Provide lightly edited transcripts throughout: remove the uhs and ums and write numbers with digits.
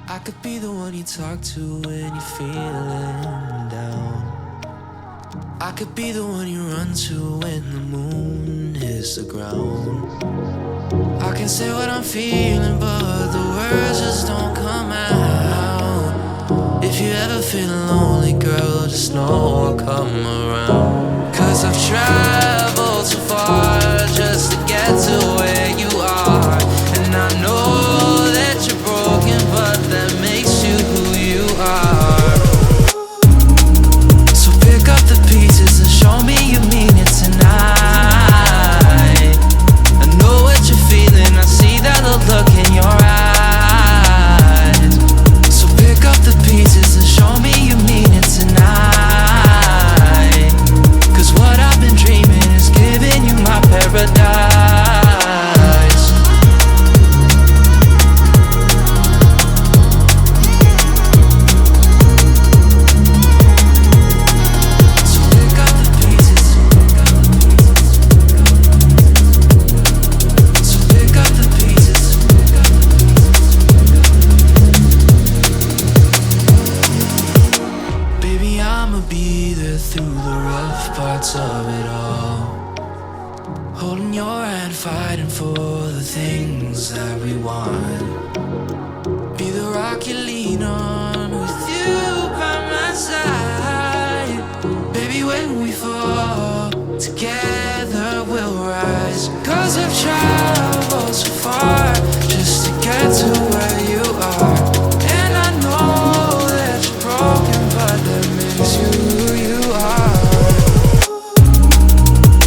I could be the one you talk to when you're feeling down. I could be the one you run to when the moon hits the ground. I can say what I'm feeling, but the words just don't come out. If you ever feel lonely, girl, just know I'll come around. 'Cause I've traveled so far just to get to where you are. And I know that you're broken, but that makes you who you are. So pick up the pieces and show me you mean it tonight. I know what you're feeling, I see that look in your eyes. So pick up the pieces and show me you mean it tonight. 'Cause what I've been dreaming is giving you my paradise. Through the rough parts of it all, holding your hand, fighting for the things that we want. Be the rock you lean on, with you by my side. Baby, when we fall, together we'll rise. 'Cause I've traveled so far just to get to where you are. And I know that you're broken, but that makes you who you are.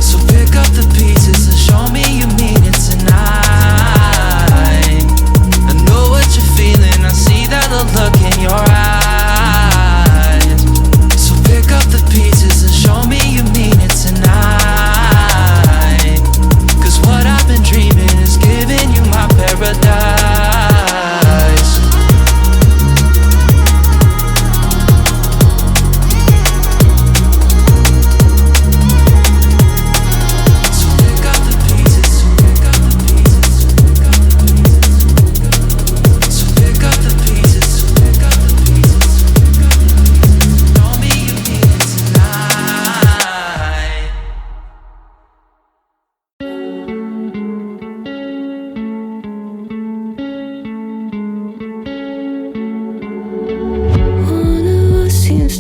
So pick up the pieces and show me you mean it tonight. I know what you're feeling, I see that look in your eyes. So pick up the pieces and show me you mean it tonight. 'Cause what I've been dreaming is giving you my paradise.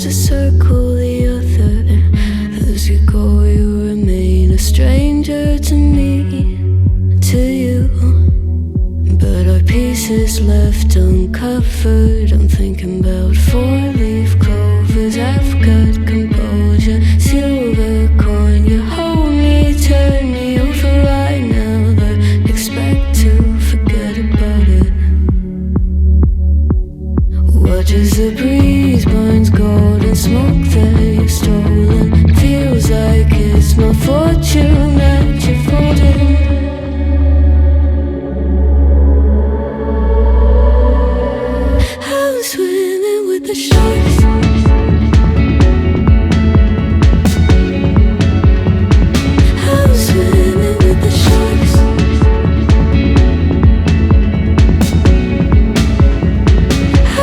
To circle the other, as you go you remain a stranger to me, to you. But our pieces left uncovered. I'm thinking about four-leaf clovers. I've got composure, silver coin. You hold me, turn me over. I never expect to forget about it. Watch as the breeze burns gold and smoke that you've stolen. Feels like it's my fortune that you're folding. I'm swimming with the sharks. I'm swimming with the sharks.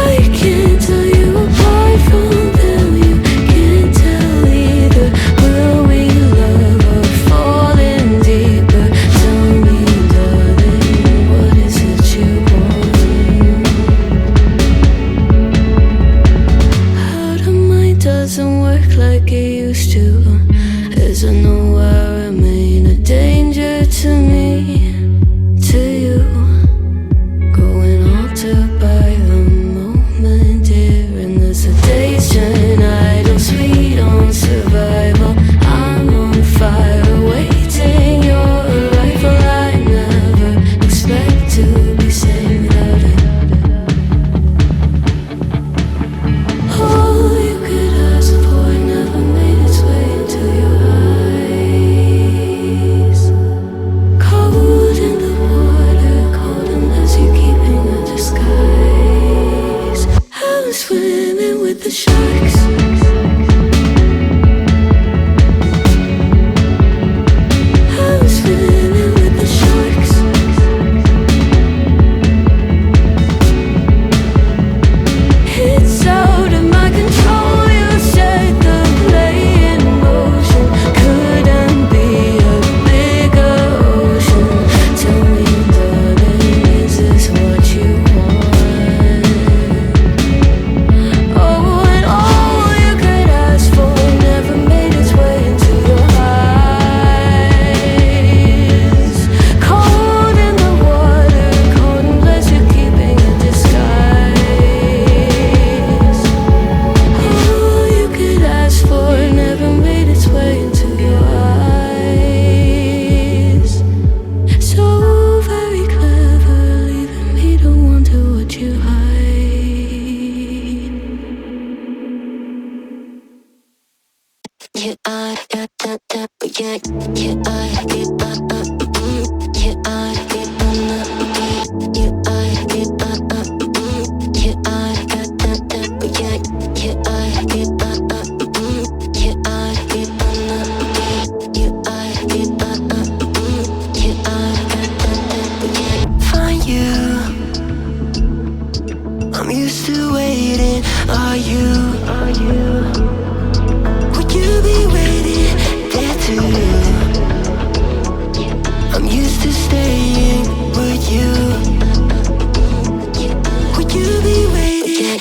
I can't tell you apart from them. You can't tell either. Will we love or fall in deeper? Tell me, darling, what is it you want? Out of mind doesn't work like it used to. As I know I remain a danger to me, to you. Going altered by the moment, dear. And there's a days turn idle, sweet on survival. I'm on fire, waiting your arrival. I never expect to be sane without it. All you could ask for never made its way into your eyes. Cold in the water, cold unless you're keeping a disguise. I'm swimming with the sharks. I'm swimming with the sharks. I'm used to waiting. Are you? Would you be waiting there too? I'm used to staying. Would you? Would you be waiting?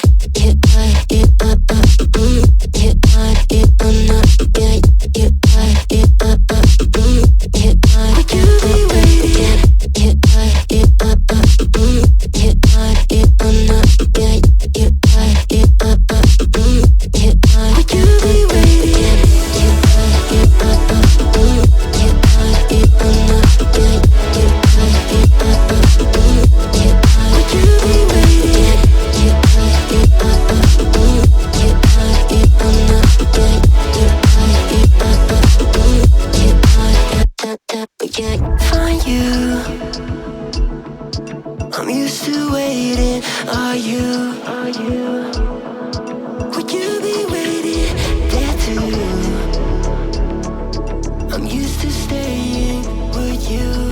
Find you. I'm used to waiting. Are you? Would you be waiting there too? I'm used to staying. Would you?